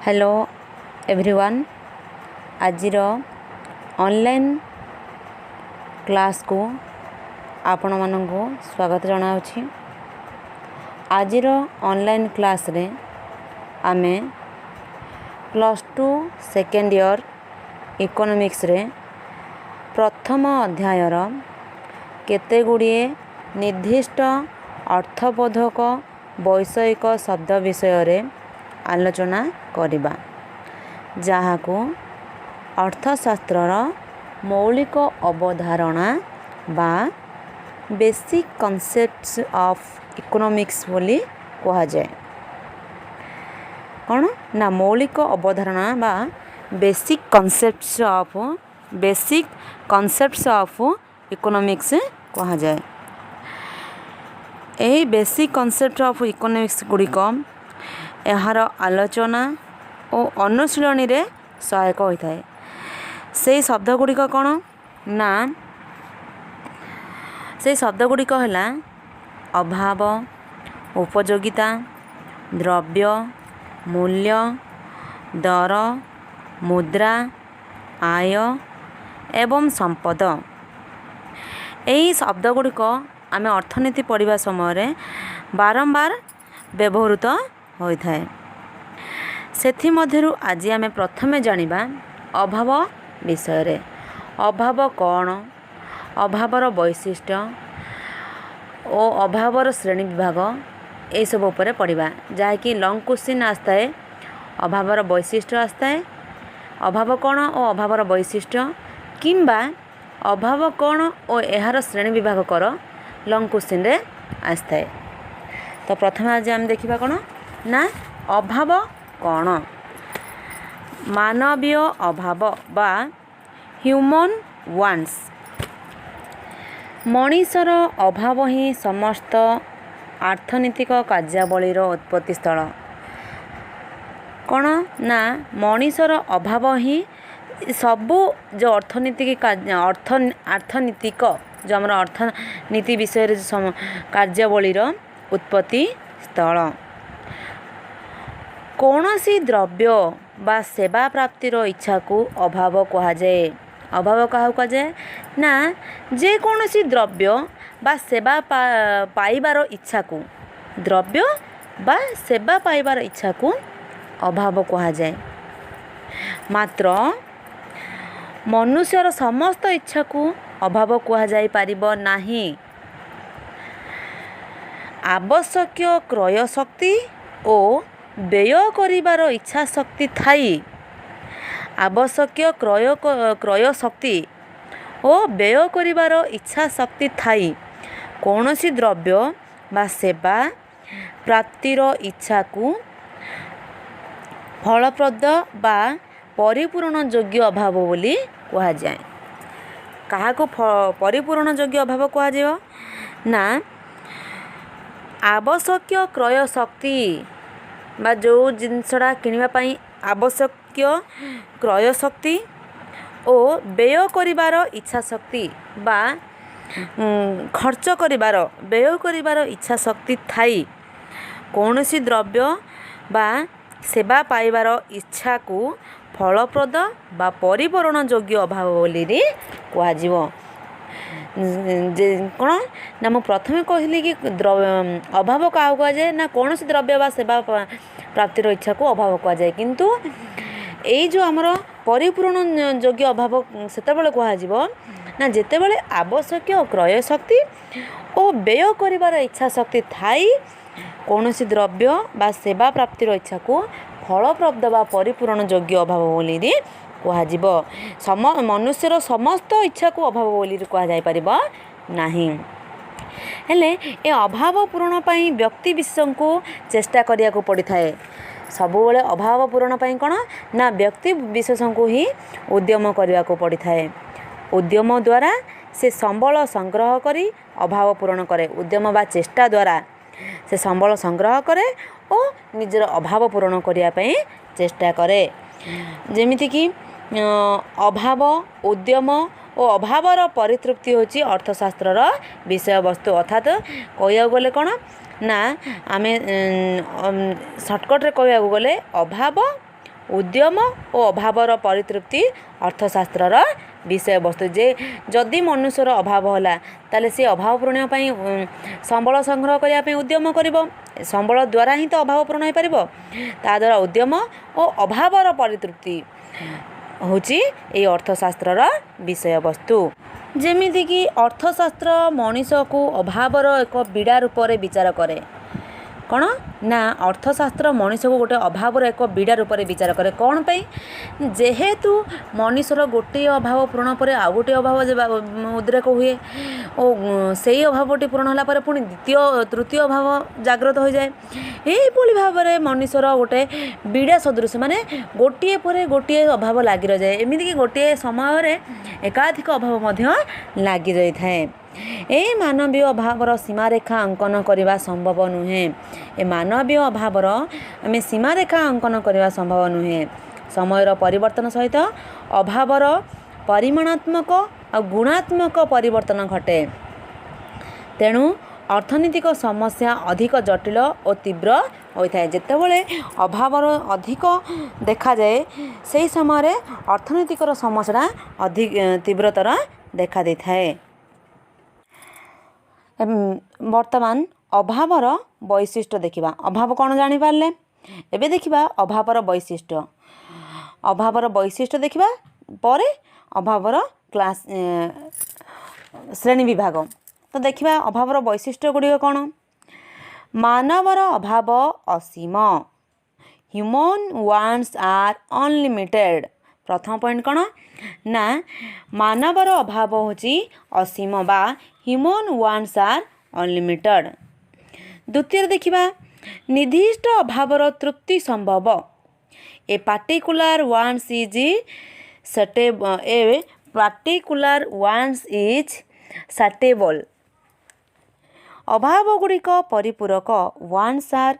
Hello everyone आजिर online class को आपण मानू स्वागत जनाऊँगी। आजिर ऑनलाइन क्लास रे आमे +2 सेकेंड ईयर इकोनॉमिक्स रे प्रथम अध्यायर केते गुड़िए निर्दिष्ट अर्थबोधक वैषयिक शब्द विषय रे आलोचना करिबा, जहाको अर्थशास्त्रर मौलिक अवधारणा बा बेसिक कॉन्सेप्ट्स ऑफ इकोनॉमिक्स बोली कहा जाए। कौन ना मौलिक अवधारणा बा बेसिक कॉन्सेप्ट्स ऑफ इकोनॉमिक्स कहा जाए। यही बेसिक कॉन्सेप्ट ऑफ इकोनॉमिक्स गुड़िक यार आलोचना और अनुशीलनी रे सहायक होता है। से शब्द गुड़िक कौन ना से शब्द गुड़िक है अभाव, उपयोगिता, द्रव्य, मूल्य, दर, मुद्रा, आय एवं संपद। यही शब्द गुड़िक आम अर्थनीति पढ़ा समय बारंबार व्यवहृत होता है। सेथि मध्यरु आज आम प्रथमे जानिबा अभाव विषय रे। अभाव कौन, अभावर वैशिष्ट्य और अभावर श्रेणी विभाग ये सब उपरे पढ़ा, जहाँकि लॉन्ग क्वेश्चन आस्ता है। अभावर वैशिष्ट्य आस्ता है, अभाव कौन और अभावर वैशिष्ट्य किंबा अभाव कौन और यार श्रेणी विभाग कर लॉन्ग क्वेश्चन रे आस्ता है। तो प्रथम आज आम देखा कौन ना अभाव कौन। मानवीय अभाव बा ह्यूमन वांट्स। मनीषर अभाव ही समस्त अर्थनीतिक कार्यावलीर उत्पत्ति स्थल। कौन ना मनीषर अभाव ही सबू जो अर्थनीतिक जो आम अर्थनीति विषय कार्यावलीर उत्पत्ति स्थल। कौनसी द्रव्य बा सेवा प्राप्तिर इच्छा को अभाव कहा जाए। अभाव क्या कहा जाए ना जे कौनसी द्रव्य बा सेवा पाइबार इच्छा को, द्रव्य बा सेवा पाइबार इच्छा को अभाव कहा जाए। मात्र मनुष्यर समस्त इच्छा को अभाव कहा जाई पारिबो नाही। आवश्यक क्रय शक्ति और व्यय करिबार इच्छा शक्ति थाई, आवश्यक क्रय शक्ति और व्यय करिबार इच्छा शक्ति थाई कौनसी द्रव्य बा सेवा प्राप्तिर इच्छा को फलप्रद बा परिपूर्ण योग्य अभाव बोली कहा जाए। कहा को परिपूर्ण योग्य अभाव कहा जाए ना आवश्यक क्रय शक्ति बा जो जिनसटा किनिबा आवश्यक क्रय शक्ति और व्यय करिबार इच्छा शक्ति बा खर्च करिबार व्यय करिबार इच्छा शक्ति थाई कौनसी द्रव्य बा सेवा पाइबार इच्छा को फलप्रद बा परिपूर्ण योग्य अभाव बोली कहा जाए। कौन ना मु प्रथमे कहली कि अभाव क्या कहा जाए ना कौन सी द्रव्य बा सेवा प्राप्तिर इच्छा को अभाव कहा जाए। किंतु यही जो आमर परिपूर्ण योग्य अभाव सेतेबेले कहा जाए ना जेतेबेले आवश्यक क्रय शक्ति और व्यय करिबार इच्छा शक्ति थाई कौनसी द्रव्य बा सेवा प्राप्तिर इच्छा को फलप्रद बा परिपूर्ण योग्य अभाव बोली कहा जाए। मनुष्यर समस्त इच्छा को अभाव बोली कहा जाई परिबा नाही। हेले ए अभाव पूरण पाई व्यक्ति विशेष को चेष्टा करिया को पड़ी थाए। सबुबले अभाव पूरण पाई कौन ना व्यक्ति विशेष को ही उद्यम करिया को पड़ी थाए। उद्यम द्वारा से संबल संग्रह करी अभाव पूरण करे। उद्यम बा चेष्टा द्वारा से संबल संग्रह करे और निजर अभाव पूरण करिया पाई चेष्टा करे। जेमिति कि अभाव, उद्यम और अभावर परितृप्ति होची अर्थशास्त्रर विषय वस्तु। अर्थात कहया गले कौन ना आमे सर्टकट रे कहया गले अभाव उद्यम और अभावर परितृप्ति अर्थशास्त्र विषयवस्तु। जे जदि मनुष्यर अभाव होला ताले से अभाव पूरण संबल संग्रह करने उद्यम कर संबल द्वारा ही तो अभाव पूरण हो पार ता द्वारा उद्यम और अभावर परितृप्ति हूँ ये अर्थशास्त्र विषयवस्तु। जेमितिकी अर्थशास्त्र मनीष को अभावर एक बीड़ा रूप में विचार करे कौन ना अर्थशास्त्र मनीष को गोटे अभावर एक बीड़ा रूप में विचार करे कौन पे जेहेतु मनीषर गोटे अभाव पूरण पर आउ गोटे अभाव उद्रेक हुए और से अभावटी पूरण होगापर पुणी द्वितीय तृतीय अभाव जागृत हो जाए। यही भाव में मनीषर गोटे बीड़ा सदृश माने गोटे पर गोटे अभाव लगी रही जाए एमतीक गोटे समय एकाधिक अभाव लगी रही थाए। ए मानवीय अभावर सीमारेखा अंकन करने संभव नुहे ए मानवीय अभावर आम सीमारेखा अंकन करने संभव नुहे। समयर परिवर्तन सहित अभावर परिमाणात्मक और गुणात्मक परिवर्तन घटे तेणु अर्थनीतिक समस्या अधिक जटिल और तीव्र होता है। जितेबाला अभावर अधिक देखा जाए से समय अर्थनीतिक समस्या अधिक तीव्रतर देखा दे थाए। वर्तमान अभावर वैशिष्ट्य देखिबा अभाव कौन जानी पारले एबे देखिबा अभावर वैशिष्ट्य देखिबा परे अभावर क्लास श्रेणी विभाग तो देखिबा अभावर वैशिष्ट्य गुड़िक कौन मानवर अभाव असीम ह्यूमन वांट्स आर अनलिमिटेड। प्रथम पॉइंट कौन ना मानवर अभाव होची असीम बा ह्यूमन वांट्स आर अनलिमिटेड। द्वितीय देखिबा निर्दिष्ट अभावर तृप्ति संभव a particular wants is suitable अभाव गुड़िक परिपूरक वांट्स आर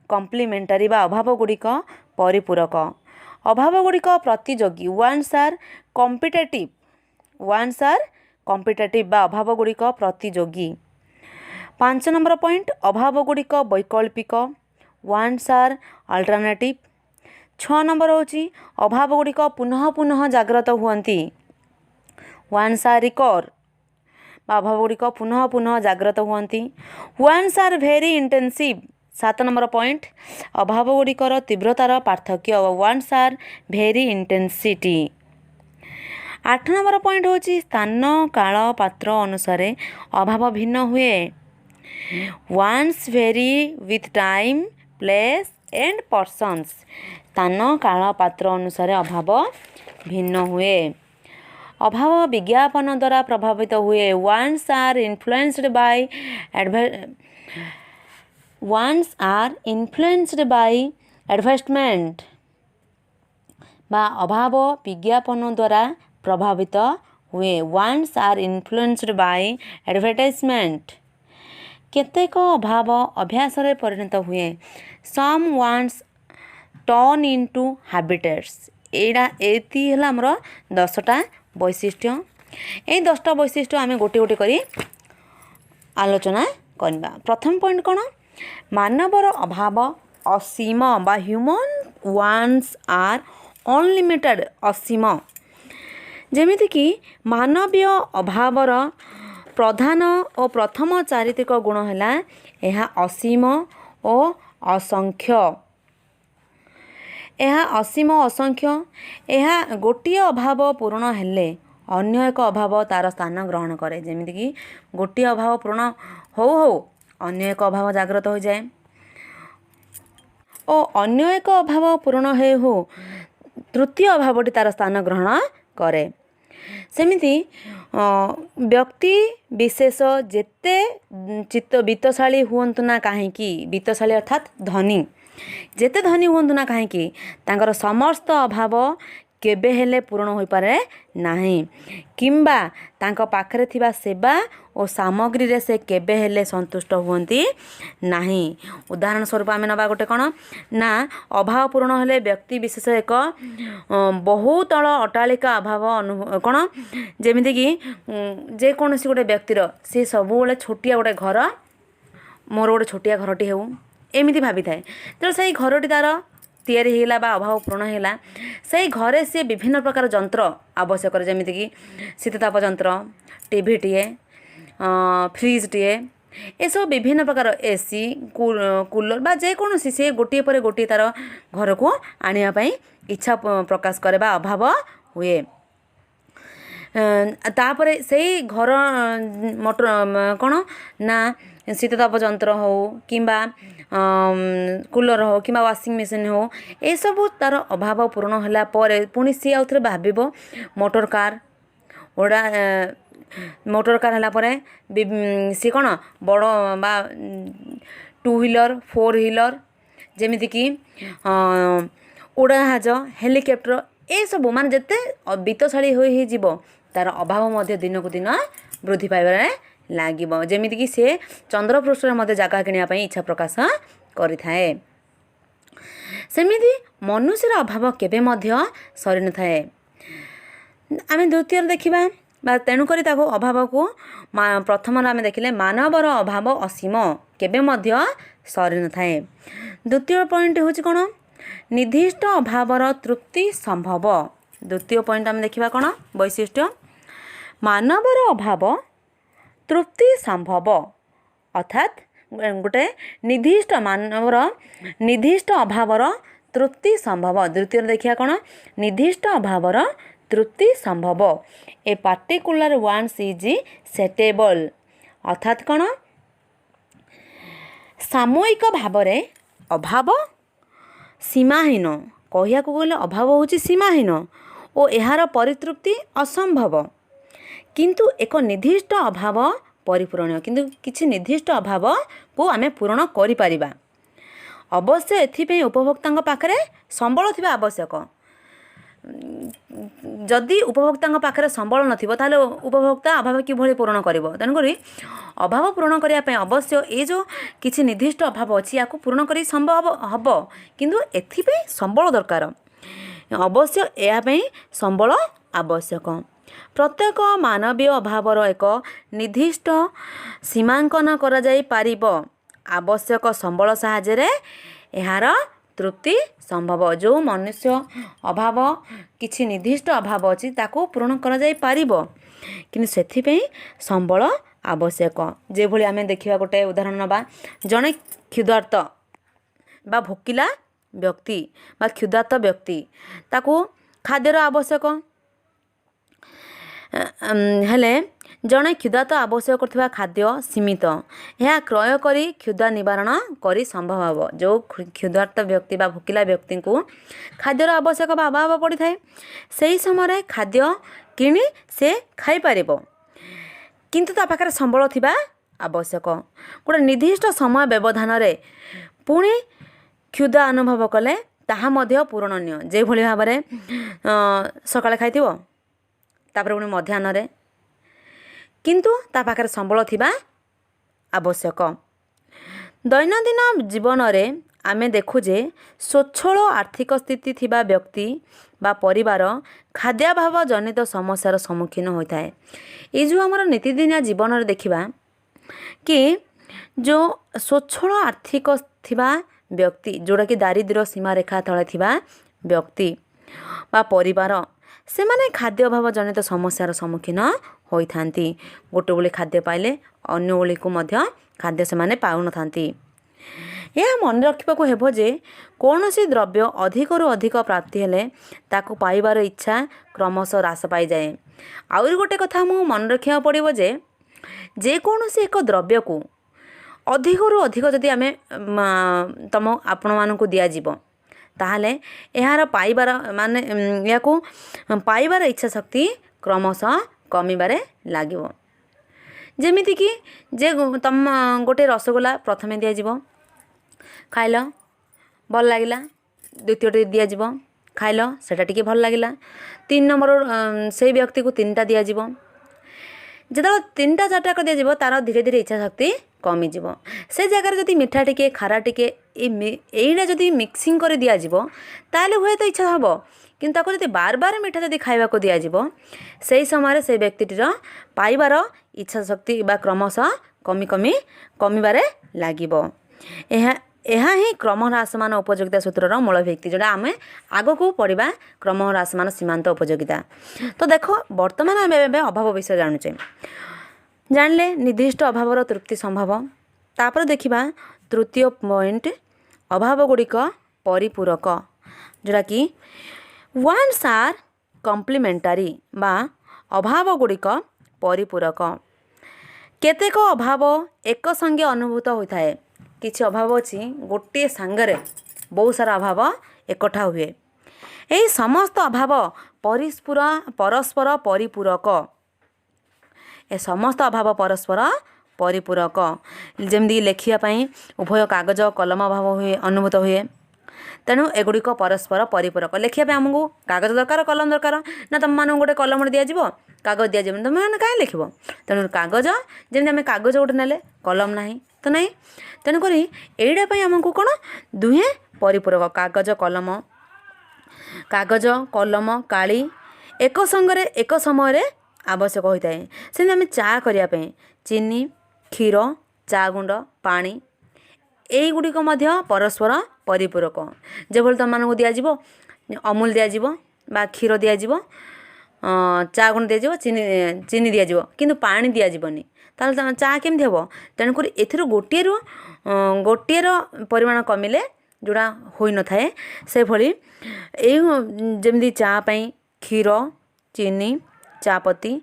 कम्प्लीमेंटारी बा अभाव गुड़िक परिपूरक अभाव गुड़िक प्रतियोगी वांट्स आर कॉम्पिटेटिव बा अभाव गुड़िक प्रतियोगी। 5 नंबर पॉइंट अभाव गुड़िक वैकल्पिक वांट्स आर अल्टरनेटिव। 6 नंबर होची अभाव गुड़िक पुनः पुनः जागृत हुअंती वांट्स आर रिकॉर बा अभाव गुड़िक पुनः पुनः जागृत हुअंती wants are very intensive. 7 number point अभाव गुड़िकर तीव्रतार पार्थक्य wants are very intensity. 8 number point होची स्थान काल पात्र अनुसार अभाव भिन्न हुए wants vary with time place and persons. स्थान काल पात्र अनुसार अभाव भिन्न हुए। अभाव विज्ञापन द्वारा प्रभावित हुए wants are influenced by advertisement बा अभाव विज्ञापन द्वारा प्रभावित हुए wants are influenced by advertisement. केतेक अभाव अभ्यास रे परिणत हुए some wants turn into habits. एडा एती हला हमर 10टा वैशिष्ट्य। ए 10टा वैशिष्ट्य आमे गोटे गोटे करी आलोचना करबा। प्रथम पॉइंट कोन मानवर अभाव असीम बा ह्यूमन वांट्स आर अनलिमिटेड असीम। जेमिति कि मानवीय अभावर प्रधान और प्रथम चारित्रिक गुण है यह असीम और असंख्य। यह असीम असंख्य यह गोटे अभाव पूर्ण हेले अन्य एक अभाव तार स्थान ग्रहण करे। जेमिति कि गोटे अभाव पूर्ण हो अन्य एक अभाव जागृत हो जाए और अन्य एक अभाव पूर्ण हो तृतीय अभावटी तार स्थान ग्रहण करे। सेमिति व्यक्ति विशेष जेते चित्त वित्तशाली हुअन्तु ना कहीं वित्तशाली अर्थात धनी जेते धनी हुअन्तु ना कहीं तांकर समस्त अभाव केबे हेले पूर्ण हो पारे नाही किंबा तांको पाखरे थिबा सेवा और सामग्री रे से केबे हेले संतुष्ट हुअन्ति नाही। उदाहरण स्वरूप आमे नबा गोटे कोन ना अभाव पूर्ण हेले व्यक्ति विशेष एक बहुतल अट्टालिका अभाव कोन जेमिति कि जे कोनसी गोटे व्यक्तिर से सब बेले छोटिया गोटे घर मोर गोटे छोटिया घरटी हेउ एमती भावी थाए जो से घरटी तार तैयारी होगा बा अभाव पूरण होगा से घरे सी विभिन्न प्रकार जंत्र आवश्यक जमीक शीतताप जंत्र टीवी टीए फ्रिज टीए ये सब विभिन्न प्रकार एसी कूलर बा जेकोसी सी गोटे पर गोटे तार घर को आने इच्छा प्रकाश करे बा अभाव हुए तापर से घर मोटर कौन ना शीतताप जंत्र हो किंबा कूलर हो कि वाशिंग मेसीन हो ये सब तार अभाव पूरण होला परे पुणी सी आउ थे भाव मोटर कार ओडा मोटर कार है पर सी कौन बड़ बा 2 व्हीलर 4 व्हीलर जमीक उड़ाजाहाज हेलिकप्टर ये सब मान जिते वित्तशाली हो तार अभाव दिन को दिन वृद्धि पाइबार लागिब जमीक सी चंद्रपृष्ठ जगह किणापी इच्छा प्रकाश करि थाए सेमिति मनुष्यर अभाव केबे मध्य सरी न थाए आमे द्वितीय देखिबा बा तेणुक अभाव को प्रथम आम देखिले मानवर अभाव असीम केबे मध्य सरी न थाए द्वितीय पॉइंट हूँ कौन निर्दिष्ट अभावर तृप्ति संभव द्वितीय पॉइंट आम देखिबा कौन वैशिष्ट्य मानवर अभाव तृप्ति संभव अर्थात गोटे निर्दिष्ट मानवर निर्दिष्ट अभावर तृप्ति संभव द्वितीय देखिया कौन निर्दिष्ट अभावर तृप्ति संभव ए पार्टिकुलर वांस इज सेटेबल अर्थात कौन सामूहिक भाव अभाव सीमाहीन कहया गले अभाव होची सीमाहीन और यार परितृप्ति असंभव किंतु एक निर्दिष्ट अभाव परिपूरण किंतु किसी निर्दिष्ट अभाव को आमे पूरण करि परिबा अवश्य एथिपे उपभोक्ता पाखरे संबल थिबा आवश्यक जदि उपभोक्ता पाखरे संबल नथिबो ताले उपभोक्ता अभाव किभଳି पूरण करिवो तेणुकरी अभाव पूरण करिया अवश्य ये जो किसी निर्दिष्ट अभाव अच्छी या पूरण करी संभव हम किंतु एथिपे संबल दरकार अवश्य यापी संबल आवश्यक प्रत्येक मानवीय अभावर एक निर्दिष्ट सीमांकन करा जाई पारिबो आवश्यक संबल साहाय्य यार तृप्ति संभव जो मनुष्य अभाव किछि निर्दिष्ट अभाव अच्छी ताको पूरण करा जाई पारिबो किंतु सेथिपे संबल आवश्यक जे भली आमे देखिबा गोटे उदाहरण नबा जणे क्षुधार्त बा भोकिला व्यक्ति बा क्षुधार्त व्यक्ति ताको खाद्यर आवश्यक हेले जड़े क्षुधार्त आवश्यक करथिबा खाद्य सीमित यह क्रय करी क्षुधा निवारण करी संभव हो जो क्षुधार्त व्यक्ति बा भोकिला व्यक्ति को खाद्यर आवश्यक बा अभाव पड़ी थाए सही समय खाद्य किणी से खाई पारिबो किंतु ता पाखरे संबल थिबा आवश्यक गोटे निर्दिष्ट समय व्यवधान रे पुणी क्षुधा अनुभव कले ताहा मध्य पूरणनीय जे भली भाबरे सकाळे खाइथिबो तापर पुणी मध्याह्न रे किंतु ता पाखरे संबल थिबा आवश्यक दैनंदिन जीवन रे आमे देखु जे स्वच्छल आर्थिक स्थिति थिबा व्यक्ति बा परिवार खाद्याभाव जनित समस्यार सम्मुखीन होता है ये जो आमर नीतिदिनिया जीवन रे देखिबा कि जो स्वच्छल आर्थिक थिबा व्यक्ति जोड़ा कि दारिद्र्य सीमा रेखा तले थिबा व्यक्ति बा परिवार से माने खाद्य अभाव जनित समस्यार सम्मुखीन होइथांती गोटे बेले खाद्य पाइले अन्य बेले को मध्य खाद्य से माने पाउ नथांती यह मन रखा हेबो जे कौनसी द्रव्य अधिकरू अधिक प्राप्ति हेले ताकू पाइबार इच्छा क्रमशः ह्रास पाई जाए आउरी गोटे कथा मु मन रखा पड़ो जे कौनसी एक द्रव्य को अधिकरू अधिक जदि आमे तम आपण मानकु दिया जीवो ताहले यार पाइबार माने या को पाइबार इच्छा शक्ति क्रमशः कमिबारे लागिवो जेमिति कि जे तम गोटे रसगोला प्रथमे दिया जीवो खाइल भल लगिला द्वितीय दिज्व खाइल सेटा टिके भल लगिला 3 नंबर से व्यक्ति को 3टा दिज्व जो 3टा 4टा दिज्व तार धीरे धीरे इच्छा शक्ति कमिज से जगार जदि मीठा टिके खारा टिके यहीटा जदि मिक्सिंग कर दिज्व ताले हुए तो इच्छा हम किंतु जब बार बार मीठा जदि खाइबा को दिज्व से समय से व्यक्तिटर पाइबार इच्छा शक्ति बा क्रमशः कमी कमी कमिबारे लागिबो ଏହା ହିଁ କ୍ରମହ୍ରାସମାନ ଉପଯୋଗିତା ସୂତ୍ରର ମୂଳ ଭିତ୍ତି, ଯେଉଁଟା ଆମେ ଆଗକୁ ପଢ଼ିବା କ୍ରମହ୍ରାସମାନ ସୀମାନ୍ତ ଉପଯୋଗିତା। ତ ଦେଖ ବର୍ତ୍ତମାନ ଆମେ ଏବେ ଅଭାବ ବିଷୟ ଜାଣୁଛେ। ଜାଣିଲେ ନିର୍ଦ୍ଦିଷ୍ଟ ଅଭାବର ତୃପ୍ତି ସମ୍ଭବ। ତାପରେ ଦେଖିବା ତୃତୀୟ ପଏଣ୍ଟ, ଅଭାବ ଗୁଡ଼ିକ ପରିପୂରକ, ଯେଉଁଟାକି ୱାନ୍ସ ଆର୍ କମ୍ପ୍ଲିମେଣ୍ଟାରୀ ବା ଅଭାବ ଗୁଡ଼ିକ ପରିପୂରକ। କେତେକ ଅଭାବ ଏକ ସଙ୍ଗେ ଅନୁଭୂତ ହୋଇଥାଏ। କିଛି ଅଭାବ ଅଛି ଗୋଟିଏ ସାଙ୍ଗରେ ବହୁତ ସାରା ଅଭାବ ଏକଠା ହୁଏ। ଏହି ସମସ୍ତ ଅଭାବ ପରସ୍ପର ପରିପୂରକ। ଏ ସମସ୍ତ ଅଭାବ ପରସ୍ପର ପରିପୂରକ। ଯେମିତି ଲେଖିବା ପାଇଁ ଉଭୟ କାଗଜ କଲମ ଅଭାବ ଅନୁଭୂତ ହୁଏ। ତେଣୁ ଏଗୁଡ଼ିକ ପରସ୍ପର ପରିପୂରକ। ଲେଖିବା ପାଇଁ ଆମକୁ କାଗଜ ଦରକାର, କଲମ ଦରକାର। ନା ତୁମମାନଙ୍କୁ ଗୋଟେ କଲମଟେ ଦିଆଯିବ, କାଗଜ ଦିଆଯିବନି, ତୁମେମାନେ କାହିଁ ଲେଖିବ? ତେଣୁ କାଗଜ, ଯେମିତି ଆମେ କାଗଜ ଗୋଟେ ନେଲେ କଲମ ନାହିଁ ତ ନାହିଁ। ତେଣୁକରି ଏଇଟା ପାଇଁ ଆମକୁ କ'ଣ ଦୁହେଁ ପରିପୂରକ। କାଗଜ କଲମ କାଳି ଏକ ସଙ୍ଗରେ ଏକ ସମୟରେ ଆବଶ୍ୟକ ହୋଇଥାଏ। ସେମିତି ଆମେ ଚା କରିବା ପାଇଁ ଚିନି, କ୍ଷୀର, ଚା ଗୁଣ୍ଡ, ପାଣି ଏଇଗୁଡ଼ିକ ମଧ୍ୟ ପରସ୍ପର ପରିପୂରକ। ଯେଭଳି ତୁମମାନଙ୍କୁ ଦିଆଯିବ ଅମୁଲ ଦିଆଯିବ ବା କ୍ଷୀର ଦିଆଯିବ, ଚା ଗୁଣ୍ଡ ଦିଆଯିବ, ଚିନି ଦିଆଯିବ, କିନ୍ତୁ ପାଣି ଦିଆଯିବନି, ତାହେଲେ ଚା କେମିତି ହେବ? ତେଣୁକରି ଏଥିରୁ ଗୋଟିଏର ପରିମାଣ କମିଲେ ଯେଉଁଟା ହୋଇନଥାଏ, ସେଭଳି ଏଇ ଯେମିତି ଚା ପାଇଁ କ୍ଷୀର, ଚିନି, ଚାପତି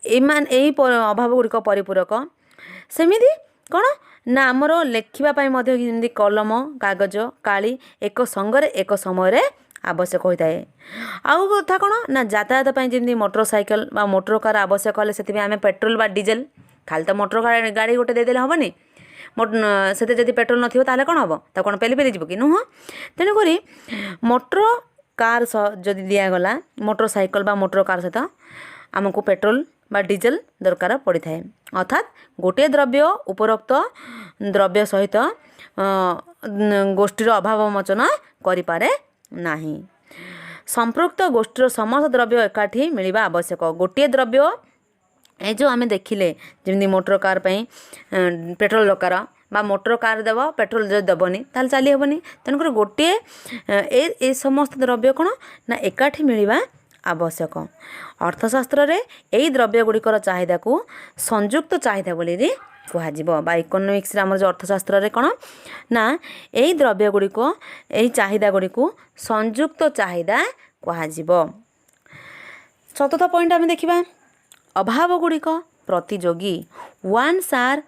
ଏହି ଅଭାବ ଗୁଡ଼ିକ ପରିପୂରକ। ସେମିତି କ'ଣ ନା ଆମର ଲେଖିବା ପାଇଁ ମଧ୍ୟ ଯେମିତି କଲମ କାଗଜ କାଳି ଏକ ସଙ୍ଗରେ ଏକ ସମୟରେ ଆବଶ୍ୟକ ହୋଇଥାଏ। ଆଉ କଥା କ'ଣ ନା ଯାତାୟାତ ପାଇଁ ଯେମିତି ମୋଟର ସାଇକେଲ ବା ମୋଟର କାର ଆବଶ୍ୟକ ହେଲେ ସେଥିପାଇଁ ଆମେ ପେଟ୍ରୋଲ ବା ଡିଜେଲ, ଖାଲି ତ ମୋଟର ଗାଡ଼ି ଗୋଟେ ଦେଇଦେଲେ ହେବନି। ସେଥିରେ ଯଦି ପେଟ୍ରୋଲ ନଥିବ ତାହେଲେ କ'ଣ ହେବ? ତାକୁ କ'ଣ ପେଲି ଯିବ କି? ନୁହଁ। ତେଣୁକରି ମୋଟର କାର୍ ଯଦି ଦିଆଗଲା, ମୋଟର ସାଇକେଲ ବା ମୋଟର କାର୍ ସହିତ ଆମକୁ ପେଟ୍ରୋଲ ବା ଡିଜେଲ ଦରକାର ପଡ଼ିଥାଏ। ଅର୍ଥାତ୍ ଗୋଟିଏ ଦ୍ରବ୍ୟ ଉପରୋକ୍ତ ଦ୍ରବ୍ୟ ସହିତ ଗୋଷ୍ଠୀର ଅଭାବ ମୋଚନ କରିପାରେ ନାହିଁ। ସମ୍ପୃକ୍ତ ଗୋଷ୍ଠୀର ସମସ୍ତ ଦ୍ରବ୍ୟ ଏକାଠି ମିଳିବା ଆବଶ୍ୟକ। ଗୋଟିଏ ଦ୍ରବ୍ୟ ଏ ଯେଉଁ ଆମେ ଦେଖିଲେ ଯେମିତି ମୋଟର କାର୍ ପାଇଁ ପେଟ୍ରୋଲ ଦରକାର ବା ମୋଟର କାର୍ ଦେବ, ପେଟ୍ରୋଲ ଯଦି ଦେବନି ତାହେଲେ ଚାଲି ହେବନି। ତେଣୁକରି ଗୋଟିଏ ଏ ସମସ୍ତ ଦ୍ରବ୍ୟ କ'ଣ ନା ଏକାଠି ମିଳିବା ଆବଶ୍ୟକ। ଅର୍ଥଶାସ୍ତ୍ରରେ ଏହି ଦ୍ରବ୍ୟ ଗୁଡ଼ିକର ଚାହିଦାକୁ ସଂଯୁକ୍ତ ଚାହିଦା ବୋଲି କୁହାଯିବ। ବା ଇକୋନୋମିକ୍ସରେ ଆମର ଯେଉଁ ଅର୍ଥଶାସ୍ତ୍ରରେ କ'ଣ ନା ଏହି ଦ୍ରବ୍ୟ ଗୁଡ଼ିକ, ଏହି ଚାହିଦା ଗୁଡ଼ିକୁ ସଂଯୁକ୍ତ ଚାହିଦା କୁହାଯିବ। ଚତୁର୍ଥ ପଏଣ୍ଟ ଆମେ ଦେଖିବା ଅଭାବ ଗୁଡ଼ିକ ପ୍ରତିଯୋଗୀ। ୱାନ୍ସ ଆର୍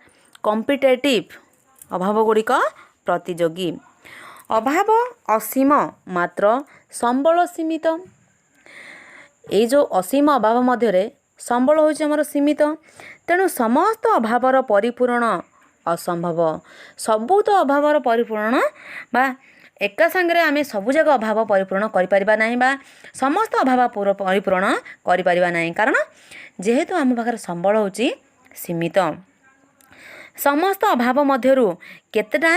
କମ୍ପିଟେଟିଭ୍। ଅଭାବ ଗୁଡ଼ିକ ପ୍ରତିଯୋଗୀ। ଅଭାବ ଅସୀମ ମାତ୍ର ସମ୍ବଳ ସୀମିତ। ଏଇ ଯେଉଁ ଅସୀମ ଅଭାବ ମଧ୍ୟରେ ସମ୍ବଳ ହେଉଛି ଆମର ସୀମିତ। ତେଣୁ ସମସ୍ତ ଅଭାବର ପରିପୂରଣ ଅସମ୍ଭବ। ସବୁ ତ ଅଭାବର ପରିପୂରଣ ବା ଏକା ସାଙ୍ଗରେ ଆମେ ସବୁଯାକ ଅଭାବ ପରିପୂରଣ କରିପାରିବା ନାହିଁ ବା ସମସ୍ତ ଅଭାବ ପରିପୂରଣ କରିପାରିବା ନାହିଁ, କାରଣ ଯେହେତୁ ଆମ ପାଖରେ ସମ୍ବଳ ହେଉଛି ସୀମିତ। ସମସ୍ତ ଅଭାବ ମଧ୍ୟରୁ କେତେଟା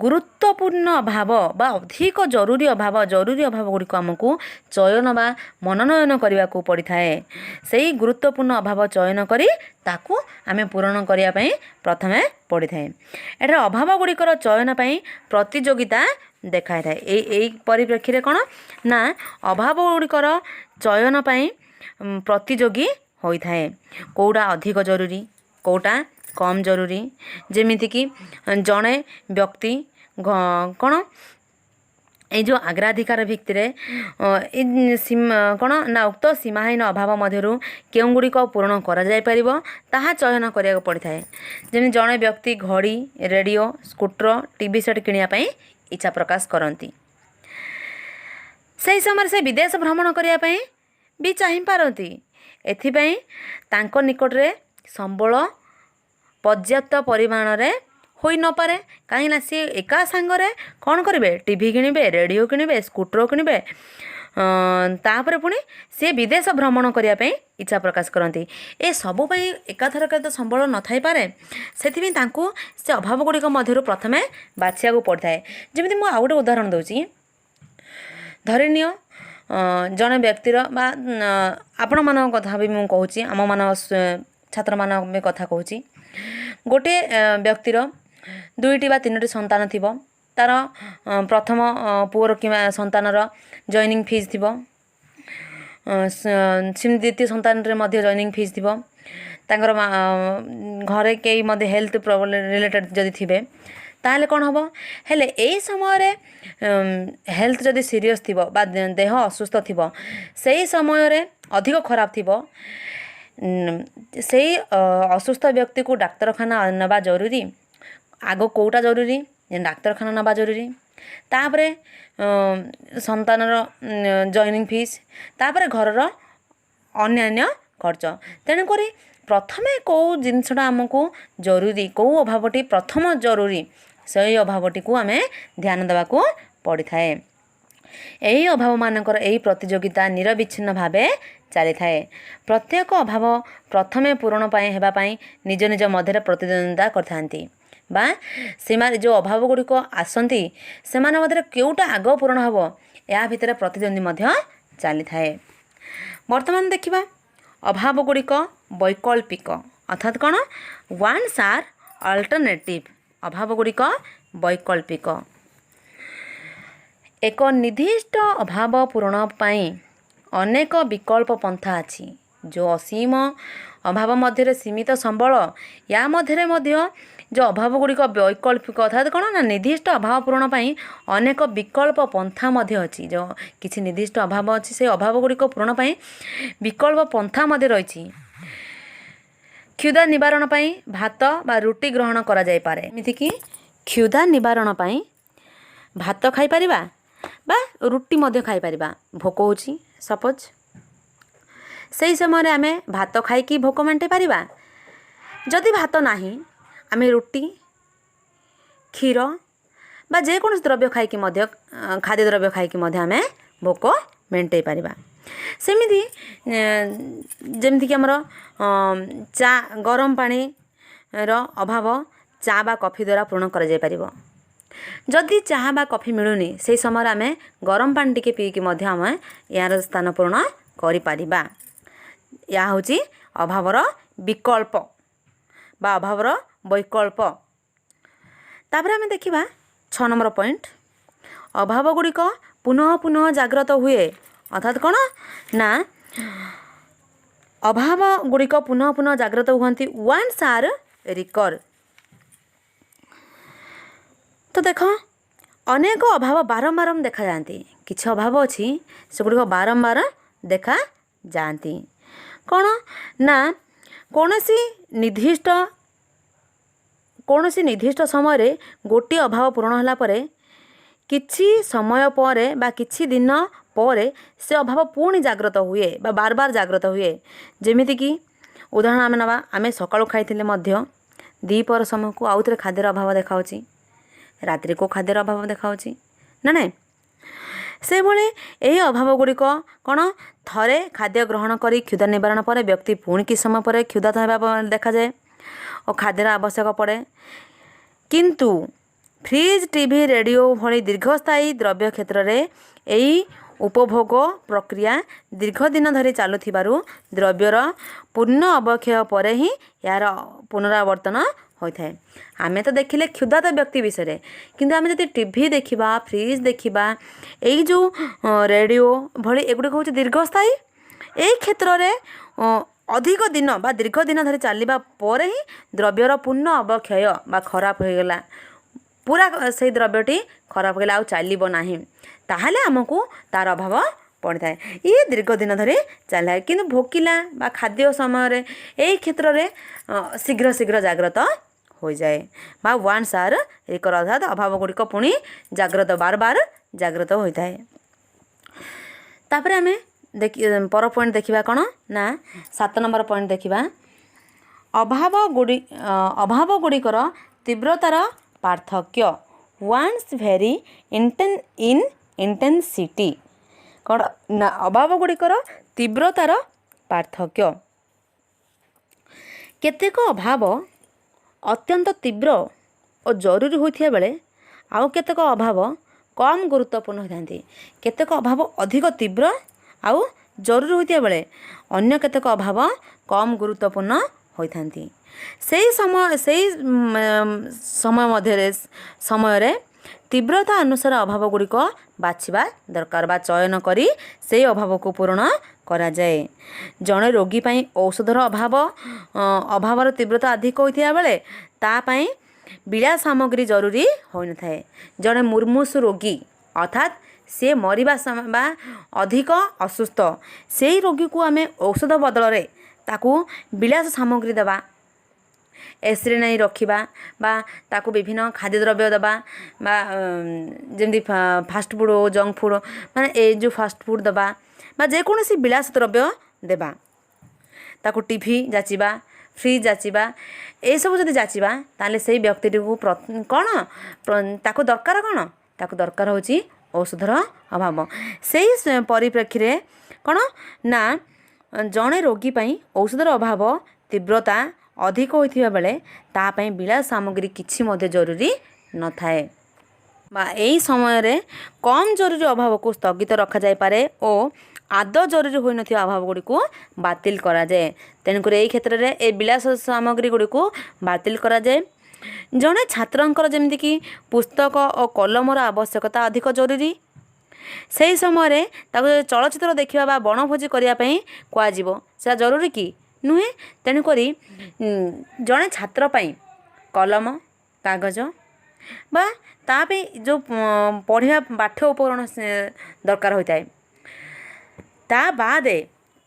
ଗୁରୁତ୍ୱପୂର୍ଣ୍ଣ ଅଭାବ ବା ଅଧିକ ଜରୁରୀ ଅଭାବ ଗୁଡ଼ିକୁ ଆମକୁ ଚୟନ ବା ମନୋନୟନ କରିବାକୁ ପଡ଼ିଥାଏ। ସେହି ଗୁରୁତ୍ୱପୂର୍ଣ୍ଣ ଅଭାବ ଚୟନ କରି ତାକୁ ଆମେ ପୂରଣ କରିବା ପାଇଁ ପ୍ରଥମେ ପଡ଼ିଥାଏ। ଏଠାରେ ଅଭାବ ଗୁଡ଼ିକର ଚୟନ ପାଇଁ ପ୍ରତିଯୋଗିତା ଦେଖାଇଥାଏ। ଏଇ ପରିପ୍ରେକ୍ଷୀରେ କ'ଣ ନା ଅଭାବ ଗୁଡ଼ିକର ଚୟନ ପାଇଁ ପ୍ରତିଯୋଗୀ ହୋଇଥାଏ। କେଉଁଟା ଅଧିକ ଜରୁରୀ, କେଉଁଟା କମ୍ ଜରୁରୀ। ଯେମିତିକି ଜଣେ ବ୍ୟକ୍ତି କ'ଣ ଏଇ ଯେଉଁ ଅଗ୍ରାଧିକାର ଭିତ୍ତିରେ କ'ଣ ନା ଉକ୍ତ ସୀମାହୀନ ଅଭାବ ମଧ୍ୟରୁ କେଉଁ ଗୁଡ଼ିକ ପୂରଣ କରାଯାଇପାରିବ ତାହା ଚୟନ କରିବାକୁ ପଡ଼ିଥାଏ। ଯେମିତି ଜଣେ ବ୍ୟକ୍ତି ଘଡ଼ି, ରେଡ଼ିଓ, ସ୍କୁଟର, ଟିଭି ସେଟ୍ କିଣିବା ପାଇଁ ଇଚ୍ଛା ପ୍ରକାଶ କରନ୍ତି। ସେହି ସମୟରେ ସେ ବିଦେଶ ଭ୍ରମଣ କରିବା ପାଇଁ ବି ଚାହିଁପାରନ୍ତି। ଏଥିପାଇଁ ତାଙ୍କ ନିକଟରେ ସମ୍ବଳ ପର୍ଯ୍ୟାପ୍ତ ପରିମାଣରେ ହୋଇନପାରେ। କାହିଁକିନା ସିଏ ଏକା ସାଙ୍ଗରେ କ'ଣ କରିବେ? ଟିଭି କିଣିବେ, ରେଡ଼ିଓ କିଣିବେ, ସ୍କୁଟର କିଣିବେ, ତାପରେ ପୁଣି ସିଏ ବିଦେଶ ଭ୍ରମଣ କରିବା ପାଇଁ ଇଚ୍ଛା ପ୍ରକାଶ କରନ୍ତି। ଏସବୁ ପାଇଁ ଏକାଥରକେ ତ ସମ୍ବଳ ନଥାଇପାରେ। ସେଥିପାଇଁ ତାଙ୍କୁ ସେ ଅଭାବ ଗୁଡ଼ିକ ମଧ୍ୟରୁ ପ୍ରଥମେ ବାଛିବାକୁ ପଡ଼ିଥାଏ। ଯେମିତି ମୁଁ ଆଉ ଗୋଟେ ଉଦାହରଣ ଦେଉଛି। ଧରିନିଅ ଜଣେ ବ୍ୟକ୍ତିର ବା ଆପଣମାନଙ୍କ କଥା ବି ମୁଁ କହୁଛି, ଆମମାନଙ୍କ ଛାତ୍ରମାନଙ୍କ ବି କଥା କହୁଛି। ଗୋଟିଏ ବ୍ୟକ୍ତିର 2ଟି ବା 3ଟି ସନ୍ତାନ ଥିବ। तार प्रथम पुअर कि संतानर जॉइनिंग फीस थी द्वितीय संतान जॉइनिंग फीस थी तांकर घरे कई हेल्थ रिलेटेड जदि थे ताहले कौन हम हेले यही समय हेल्थ जदि सीरियस थी देह असुस्थ थी से समय अधिक खराब थी से असुस्थ व्यक्ति को डाक्तरखाना नवा जरूरी आग कोटा जरूरी डाक्तरखाना नवा जरूरी तापर संतानर जॉइनिंग फीस तापर घरर अन्यान्य खर्च तेणुक प्रथमे कौ जिनसटा आमको जरूरी कौ अभावटी प्रथम जरूरी से अभावटी को आम ध्यान देवा पड़ी थाए। यही अभाव मानकर यही प्रतियोगिता निरविच्छिन्न भाव चली थाए। प्रत्येक अभाव प्रथमे पूरण होगापाई निज निज मध्य प्रतिद्वंदिता करथांती बा सीमा जो अभाव गुड़िक आसती से मध्य केउटा आग पूरण हम या भितर प्रतिद्वंदी मध्य चली थाए। वर्तमान देखिबा अभाव गुड़िक वैकल्पिक अर्थात कौन वन्स आर अल्टरनेटिव अभाव गुड़िक वैकल्पिक एक निर्दिष्ट अभाव पूरण पाई अनेक विकल्प पंथा अछि जो असीम अभाव मध्य सीमित संबल या मध्य जो अभाव गुड़िक वैकल्पिक अर्थात कौन ना निर्दिष्ट अभाव पूरण पाई अनेक विकल्प पंथा मध्य अछि जो किसी निर्दिष्ट अभाव अछि से अभाव गुड़िक पूरण पाई विकल्प पंथा मध्य रही। क्षुधा निवारण पाई भात बा रुटी ग्रहण करा जाय पारे एमिति कि क्षुधा निवारण पाई भात खाई परिबा बा रुटी मध्य खाई परिबा भोक होची सपोज सही समय आम भात खाई भोक मेंटे पारिबा जदि भात नाही आम रुटी क्षीर बा जेकोसी द्रव्य खाई खाद्य द्रव्य खाई आम भोक मेंटे पारिबा। सेमिति जेमती कि हमर चा गरम पानी रो अभाव चा बा कॉफी द्वारा पूर्ण कर जाय परिबो जदि चाहा बा कॉफी मिलुनी से समय आम गरम पानी टिके पीकी आम यार स्थान पूर्ण करि परिबा। या होची अभावर विकल्प बा अभावर वैकल्प। तापर आम देखिबा 6 नंबर पॉइंट अभाव गुड़िक पुनः पुनः जाग्रत हुए अर्थात कौन ना अभाव गुड़िक पुनः पुनः जाग्रत हुआ वन्स आर रिकर। तो देख अनेक अभाव बारंबार देखा जाती किसी अभाव अच्छी से गुड़िक बारंबार देखा जाती कौन ना कौनसी निर्दिष्ट समय गोटे अभाव पूरण होला परे किछि समय पर बा किछि दिन पर से अभाव पुणी जाग्रत हुए बा बार बार जाग्रत हुए। जेमिति कि उदाहरण आम नवा आम सकाळु खाइथिले मध्य दीपर समय को आउ थे खाद्यर अभाव देखाउछि रात्रि को खाद्यर अभाव देखाउछि ना नहीं से भले यही अभाव गुड़िक कौन थरे खाद्य ग्रहण करी क्षुधा निवारण पर व्यक्ति पुणी कि समय पर क्षुधा देखा जाए और खाद्यर आवश्यक पड़े किंतु फ्रिज टीवी रेडियो भली दीर्घस्थायी द्रव्य क्षेत्र में यही उपभोग प्रक्रिया दीर्घ दिन धरी चलुथिबारु द्रव्यर पूर्ण अवक्षय पर ही यार पुनरावर्तन होता है। आम तो देखिले क्षुधात व्यक्ति विषय किंतु आम जब टीवी देखा फ्रिज देखा यही जो रेडियो भली एगुड़िक हूँ दीर्घस्थायी यही क्षेत्र में अधिक दिन बा दीर्घ दिन धरी चलवा पर ही द्रव्यर पूर्ण अवक्षय बा खराब हो गला पूरा से द्रव्यटी खराब हो गला आ चलो ना ताहले आमको तार अभाव पड़ता है ये दीर्घ दिन धरी चला है किंतु भोकिला बा खाद्य समय यही क्षेत्र में शीघ्र शीघ्र जाग्रत हो जाए बा वन्स आर रिकर अर्थात अभाव गुड़िक पुणी जाग्रत बार बार जाग्रत होता है। तापर आम पर पॉइंट देखा कौन ना 7 नंबर पॉइंट देखा अभाव गुड़िकर तीव्रतार पार्थक्य वन्स भेरी इन इंटेंसिटी कौन ना अभाव गुड़िकर तीव्रतार पार्थक्य केतेक अभाव अत्यंत तीव्र और जरूरी होता बेले आउ केतेक अभाव कम गुरुत्वपूर्ण होता केतेक अभाव अधिक तीव्र आउ जरूरी होता बेले अन्य केतेक अभाव कम गुरुत्वपूर्ण होता से समय मध्य समय तीव्रता अनुसार अभाव गुड़िक बाछिबा दरकार बा चयन करी से अभाव को पूरण करा जाए। जड़े रोगी पाई औषधर अभावर तीव्रता अधिक होता बेले तापाई बिला सामग्री जरूरी हो न थाए। जड़े मुर्मूषु रोगी अर्थात से मरिबा बा अधिक असुस्थ से रोगी को आमे औषध बदल रे ताकू बिलास सामग्री देवा एसरे नहीं रखिबा बा ताकू विभिन्न खाद्य द्रव्य देवा बा जमी फास्ट फूड हो जंक फूड माने ए जो फास्ट फूड देवा बा जेकोसी बिलास द्रव्य देवा ताकू टीवी जाचिबा फ्रिज जाचिबा ए सब जदि जाचिबा ताले सेही व्यक्ति को कौन ताकू दरकार कौन ताकू दरकार होची औषधर अभाव। से परिप्रेक्षी रे कौन ना जड़े रोगी पाई औषधर अभाव तीव्रता अधिक होइथिबा बेले तापाई बिला सामग्री किछि मध्य जरूरी न थाए बा एही समय रे कम जरूरी अभाव को स्थगित रखा जाय पारे ओ आदौ जरूरी होई नथिबा अभाव गुडी को बातिल करा जाए। तेणुकर एही क्षेत्र रे ए बिलास सामग्री गुडी को बातिल करा जाए। जड़े छात्रंकर जमिति कि पुस्तक और कलमर आवश्यकता अधिक जरूरी से समय रे ताको चलचित्र देखिबा बा बनभोजी करिया पई कुआजिबो से जरूरी कि नुहे। तेणुक जड़े छात्र पाई कलम कागज बा तापे जो पढ़िया पाठ्य उपकरण दरकार होता है ता बादे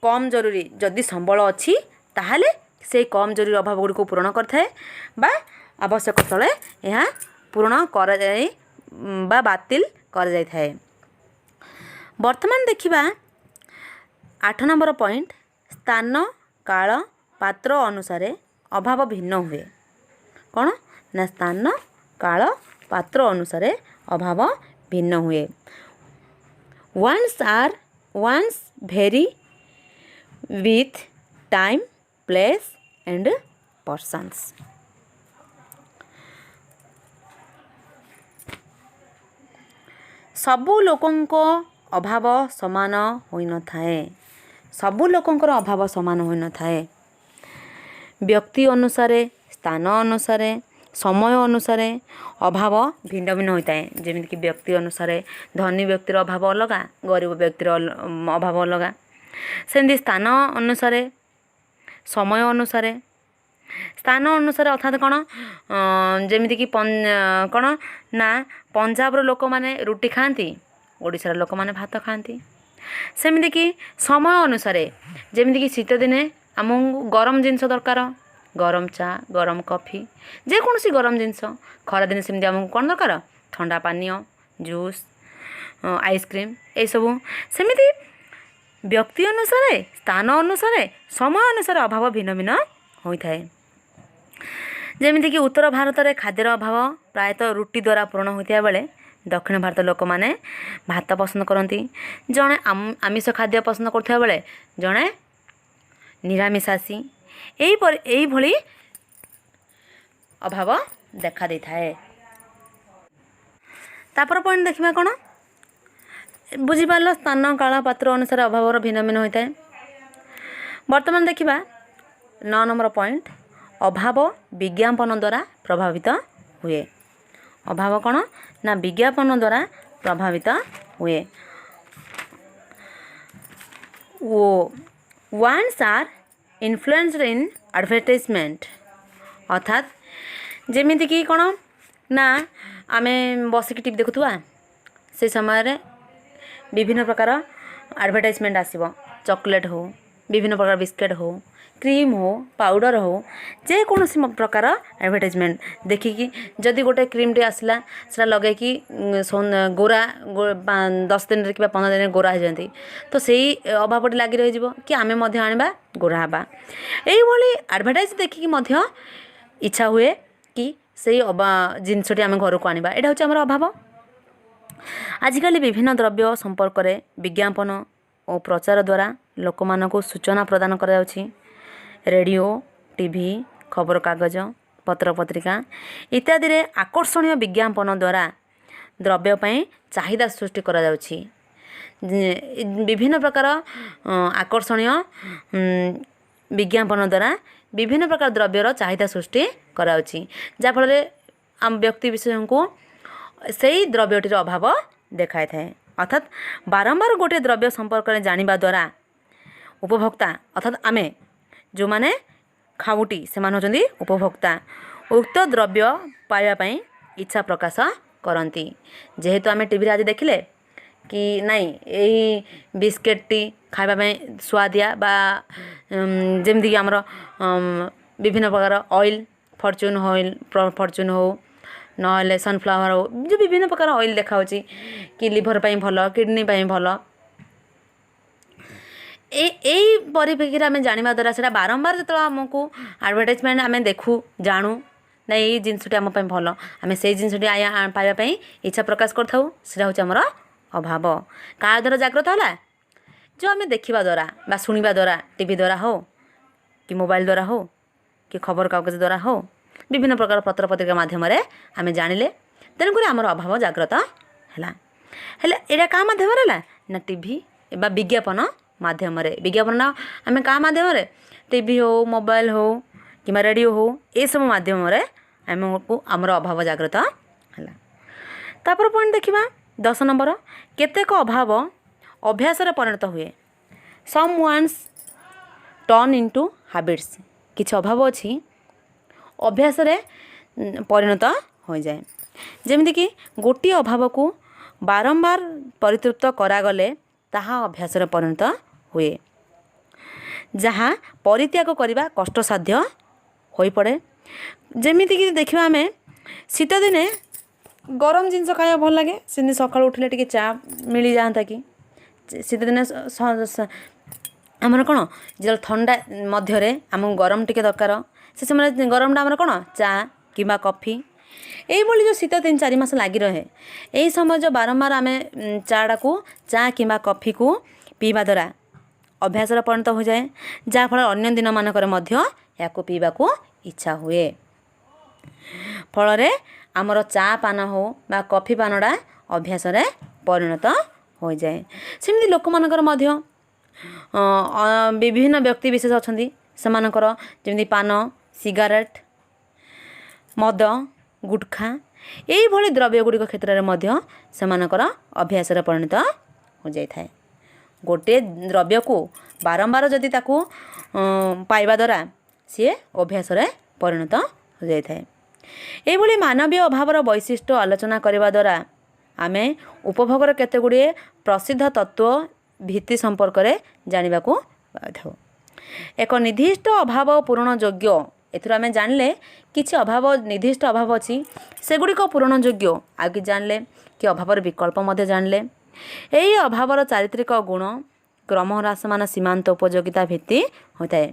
कम जरूरी जदि संबल अच्छी ताहले से कम जरूरी अभाव गुड़ी को पूरण करथाए बा आवश्यक स्थले यह पूरण कर बा बातिल कर जाय थाए। वर्तमान देखिबा 8 नंबर पॉइंट स्थान काल पात्र अनुसार अभाव भिन्न हुए। कौन ना स्थान काल पात्र अनुसार अभाव भिन्न हुए। Ones vary with time place and persons. सबु लोकंको अभाव समान होई न थाए। सबु लोकंकर अभाव समान होई न थाए। व्यक्ति अनुसार स्थान अनुसार समय अनुसार अभाव भिन्न भिन्न होता है। जमीन कि व्यक्ति अनुसार धनी व्यक्तिर अभाव अलग गरीब व्यक्तिर अभाव अलग सेमती स्थान अनुसार समय अनुसार स्थान अनुसार अर्थात कौन जमीती कि कौन ना पंजाब लोक मैंने रुटी खाती ओडिशार लोक मैंने भात खाती। सेमती कि समय अनुसार जमीती कि शीत दिने आमको गरम जिनस दरकार गरम चा गरम कॉफी जेकोसी गरम जिनस खरा दिन सेमती आमको कौन दरकार ठंडा पानीय जूस आइसक्रीम ये सब सेमती व्यक्ति अनुसार स्थान अनुसार समय अनुसार अभाव भिन्न भिन्न होता है। जमीती कि उत्तर भारत में खाद्यर अभाव प्रायतः रुटी द्वारा पूर्ण होता बेले दक्षिण भारत लोक मैंने भात पसंद करती। जड़े आमिष खाद्य पसंद करता बेले जड़े निरामिषासी यही भली अभाव देखा दे थाए। तापर पॉइंट देखिबा कौन बुझीपार स्थान काल पात्र अनुसार अभाव भिन्न भिन्न होता है। वर्तमान देखिबा 9 नंबर पॉइंट अभाव विज्ञापन द्वारा प्रभावित हुए। अभाव कौन ना विज्ञापन द्वारा प्रभावित हुए। वो ones are influenced in advertisement अर्थात जमीती कि कौन ना आमे बसिक टीवी देखुवा से समय विभिन्न प्रकार एडवर्टाइजमेंट आसब चॉकलेट हो विभिन्न प्रकार बिस्किट हो क्रीम हो पाउडर हो जेकोसी प्रकार एडवर्टाइजमेंट देखिकी जदि गोटे क्रीम टे आसला से लगे कि गोरा 10 दिन कि 15 दिन गोरा हो जाती तो सही अभावटी लगी रही कि आमे मध्य आनिबा गोरा हवा यही एडवर्टाइज देखिकी इच्छा हुए कि सही जिनसटी आम घर को आनिबा एटा होछि हमर अभाव। आजिकल विभिन्न द्रव्य संपर्क में विज्ञापन और प्रचार द्वारा लोक मानक सूचना प्रदान करा जाउछि। रेडियो टीवी खबर कागज पत्र पत्रिका इत्यादि रे आकर्षणीय विज्ञापन द्वारा द्रव्य पई चाहिदा सृष्टि करा जाउछि। विभिन्न प्रकार आकर्षणीय विज्ञापन द्वारा विभिन्न प्रकार द्रव्यर चाहिदा सृष्टि कराउछि। जाफल आम व्यक्ति विषय को ସେଇ ଦ୍ରବ୍ୟଟିର ଅଭାବ ଦେଖାଇଥାଏ। ଅର୍ଥାତ୍ ବାରମ୍ବାର ଗୋଟିଏ ଦ୍ରବ୍ୟ ସମ୍ପର୍କରେ ଜାଣିବା ଦ୍ୱାରା ଉପଭୋକ୍ତା ଅର୍ଥାତ୍ ଆମେ ଯେଉଁମାନେ ଖାଉଟି ସେମାନେ ହେଉଛନ୍ତି ଉପଭୋକ୍ତା ଉକ୍ତ ଦ୍ରବ୍ୟ ପାଇବା ପାଇଁ ଇଚ୍ଛା ପ୍ରକାଶ କରନ୍ତି। ଯେହେତୁ ଆମେ ଟିଭିରେ ଆଜି ଦେଖିଲେ କି ନାଇଁ ଏଇ ବିସ୍କେଟ୍ଟି ଖାଇବା ପାଇଁ ସୁଆଦିଆ ବା ଯେମିତିକି ଆମର ବିଭିନ୍ନ ପ୍ରକାର ଅଏଲ୍ ଫର୍ଚୁନ୍ ହଉ ନହେଲେ ସନଫ୍ଲାୱାର ହଉ ଯେଉଁ ବିଭିନ୍ନ ପ୍ରକାର ଅଏଲ୍ ଦେଖାହେଉଛି କି ଲିଭର୍ ପାଇଁ ଭଲ କିଡ଼ନୀ ପାଇଁ ଭଲ ଏଇ ପରିପ୍ରେକ୍ଷୀରେ ଆମେ ଜାଣିବା ଦ୍ୱାରା ସେଇଟା ବାରମ୍ବାର ଯେତେବେଳେ ଆମକୁ ଆଡ଼ଭର୍ଟାଇଜମେଣ୍ଟ ଆମେ ଦେଖୁ ଜାଣୁ ନା ଏଇ ଜିନିଷଟି ଆମ ପାଇଁ ଭଲ ଆମେ ସେଇ ଜିନିଷଟି ପାଇବା ପାଇଁ ଇଚ୍ଛା ପ୍ରକାଶ କରିଥାଉ। ସେଇଟା ହେଉଛି ଆମର ଅଭାବ। କାହା ଦ୍ୱାରା ଜାଗ୍ରତ ହେଲା? ଯେଉଁ ଆମେ ଦେଖିବା ଦ୍ୱାରା ବା ଶୁଣିବା ଦ୍ୱାରା ଟିଭି ଦ୍ୱାରା ହଉ କି ମୋବାଇଲ ଦ୍ୱାରା ହଉ କି ଖବରକାଗଜ ଦ୍ୱାରା ହଉ ବିଭିନ୍ନ ପ୍ରକାର ପତ୍ରପତ୍ରିକା ମାଧ୍ୟମରେ ଆମେ ଜାଣିଲେ ତେଣୁକରି ଆମର ଅଭାବ ଜାଗ୍ରତ ହେଲା। ହେଲେ ଏଇଟା କାହା ମାଧ୍ୟମରେ ହେଲା ନା ଟିଭି ବା ବିଜ୍ଞାପନ ମାଧ୍ୟମରେ। ବିଜ୍ଞାପନ ଆମେ କାହା ମାଧ୍ୟମରେ ଟିଭି ହଉ ମୋବାଇଲ ହଉ କିମ୍ବା ରେଡ଼ିଓ ହଉ ଏସବୁ ମାଧ୍ୟମରେ ଆମକୁ ଆମର ଅଭାବ ଜାଗ୍ରତ ହେଲା। ତାପରେ ପଏଣ୍ଟ ଦେଖିବା 10 ନମ୍ବର କେତେକ ଅଭାବ ଅଭ୍ୟାସରେ ପରିଣତ ହୁଏ। ସମ୍ ୱାନ୍ସ ଟର୍ନ ଇଣ୍ଟୁ ହାବିଟ୍ସ। କିଛି ଅଭାବ ଅଛି ଅଭ୍ୟାସରେ ପରିଣତ ହୋଇଯାଏ। ଯେମିତିକି ଗୋଟିଏ ଅଭାବକୁ ବାରମ୍ବାର ପରିତୃପ୍ତ କରାଗଲେ ତାହା ଅଭ୍ୟାସରେ ପରିଣତ ହୁଏ ଯାହା ପରିତ୍ୟାଗ କରିବା କଷ୍ଟସାଧ୍ୟ ହୋଇପଡ଼େ। ଯେମିତିକି ଦେଖିବା ଆମେ ଶୀତଦିନେ ଗରମ ଜିନିଷ ଖାଇବା ଭଲ ଲାଗେ ସେମିତି ସକାଳୁ ଉଠିଲେ ଟିକେ ଚା ମିଳିଯାଆନ୍ତା କି ଶୀତଦିନେ ଆମର କ'ଣ ଯେତେବେଳେ ଥଣ୍ଡା ମଧ୍ୟରେ ଆମକୁ ଗରମ ଟିକେ ଦରକାର ସେ ସମୟରେ ଗରମଟା ଆମର କ'ଣ ଚା କିମ୍ବା କଫି ଏଇଭଳି ଯେଉଁ ଶୀତ 3-4 ମାସ ଲାଗି ରହେ ଏହି ସମୟ ଯେଉଁ ବାରମ୍ବାର ଆମେ ଚା କିମ୍ବା କଫିକୁ ପିଇବା ଦ୍ୱାରା ଅଭ୍ୟାସରେ ପରିଣତ ହୋଇଯାଏ ଯାହାଫଳରେ ଅନ୍ୟ ଦିନମାନଙ୍କରେ ମଧ୍ୟ ଏହାକୁ ପିଇବାକୁ ଇଚ୍ଛା ହୁଏ। ଫଳରେ ଆମର ଚା ପାନ ହଉ ବା କଫି ପାନଟା ଅଭ୍ୟାସରେ ପରିଣତ ହୋଇଯାଏ। ସେମିତି ଲୋକମାନଙ୍କର ମଧ୍ୟ ବିଭିନ୍ନ ବ୍ୟକ୍ତି ବିଶେଷ ଅଛନ୍ତି ସେମାନଙ୍କର ଯେମିତି ପାନ ସିଗାରେଟ୍ ମଦ ଗୁଟଖା ଏଇଭଳି ଦ୍ରବ୍ୟ ଗୁଡ଼ିକ କ୍ଷେତ୍ରରେ ମଧ୍ୟ ସେମାନଙ୍କର ଅଭ୍ୟାସରେ ପରିଣତ ହୋଇଯାଇଥାଏ। ଗୋଟିଏ ଦ୍ରବ୍ୟକୁ ବାରମ୍ବାର ଯଦି ତାକୁ ପାଇବା ଦ୍ୱାରା ସିଏ ଅଭ୍ୟାସରେ ପରିଣତ ହୋଇଯାଇଥାଏ। ଏହିଭଳି ମାନବୀୟ ଅଭାବର ବୈଶିଷ୍ଟ୍ୟ ଆଲୋଚନା କରିବା ଦ୍ୱାରା ଆମେ ଉପଭୋଗର କେତେଗୁଡ଼ିଏ ପ୍ରସିଦ୍ଧ ତତ୍ତ୍ୱ ଭିତ୍ତି ସମ୍ପର୍କରେ ଜାଣିବାକୁ ପାଇଥାଉ। ଏକ ନିର୍ଦ୍ଦିଷ୍ଟ ଅଭାବ ପୂରଣ ଯୋଗ୍ୟ ଏଥିରୁ ଆମେ ଜାଣିଲେ କିଛି ଅଭାବ ନିର୍ଦ୍ଦିଷ୍ଟ ଅଭାବ ଅଛି ସେଗୁଡ଼ିକ ପୂରଣ ଯୋଗ୍ୟ ଆଉ କିଛି ଜାଣିଲେ କି ଅଭାବର ବିକଳ୍ପ ମଧ୍ୟ ଜାଣିଲେ। ଏହି ଅଭାବର ଚାରିତ୍ରିକ ଗୁଣ କ୍ରମହ୍ରାସମାନ ସୀମାନ୍ତ ଉପଯୋଗିତା ଭିତ୍ତି ହୋଇଥାଏ।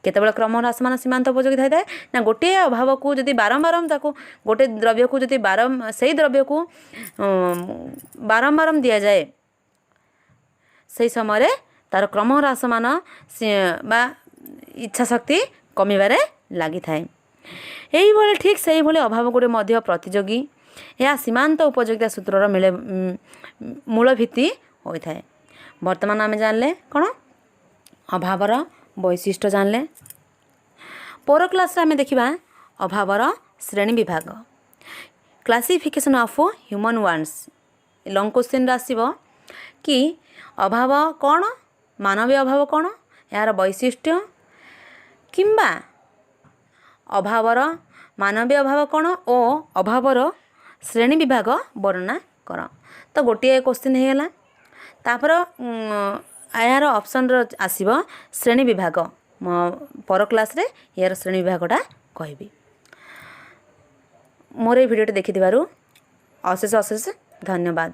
କେତେବେଳେ କ୍ରମହ୍ରାସମାନ ସୀମାନ୍ତ ଉପଯୋଗିତା ହୋଇଥାଏ ନା ଗୋଟିଏ ଅଭାବକୁ ଯଦି ବାରମ୍ବାର ତାକୁ ଗୋଟିଏ ଦ୍ରବ୍ୟକୁ ଯଦି ସେଇ ଦ୍ରବ୍ୟକୁ ବାରମ୍ବାର ଦିଆଯାଏ ସେହି ସମୟରେ ତା'ର କ୍ରମହ୍ରାସମାନ ବା ଇଚ୍ଛା ଶକ୍ତି କମିବାରେ ଲାଗିଥାଏ। ଏହିଭଳି ଠିକ୍ ସେହିଭଳି ଅଭାବ ଗୁଡ଼ିକ ମଧ୍ୟ ପ୍ରତିଯୋଗୀ ଏହା ସୀମାନ୍ତ ଉପଯୋଗିତା ସୂତ୍ରର ମୂଳ ଭିତ୍ତି ହୋଇଥାଏ। ବର୍ତ୍ତମାନ ଆମେ ଜାଣିଲେ କ'ଣ ଅଭାବର ବୈଶିଷ୍ଟ୍ୟ ଜାଣିଲେ। ପର କ୍ଲାସ୍ରେ ଆମେ ଦେଖିବା ଅଭାବର ଶ୍ରେଣୀ ବିଭାଗ classification of human wants. Long କୋଶ୍ଚିନ୍ରେ ଆସିବ କି ଅଭାବ କ'ଣ ମାନବୀୟ ଅଭାବ କ'ଣ ଏହାର ବୈଶିଷ୍ଟ୍ୟ କିମ୍ବା ଅଭାବର ମାନବୀୟ ଅଭାବ କ'ଣ ଓ ଅଭାବର ଶ୍ରେଣୀ ବିଭାଗ ବର୍ଣ୍ଣନା କର। ତ ଗୋଟିଏ କୋଶ୍ଚିନ୍ ହେଇଗଲା। ତାପରେ ଏହାର ଅପସନ୍ର ଆସିବ ଶ୍ରେଣୀ ବିଭାଗ। ପର କ୍ଲାସ୍ରେ ଏହାର ଶ୍ରେଣୀ ବିଭାଗଟା କହିବି। ମୋର এই ଭିଡ଼ିଓଟି ଦେଖିଥିବାରୁ ଅଶେଷ ଅଶେଷ ଧନ୍ୟବାଦ।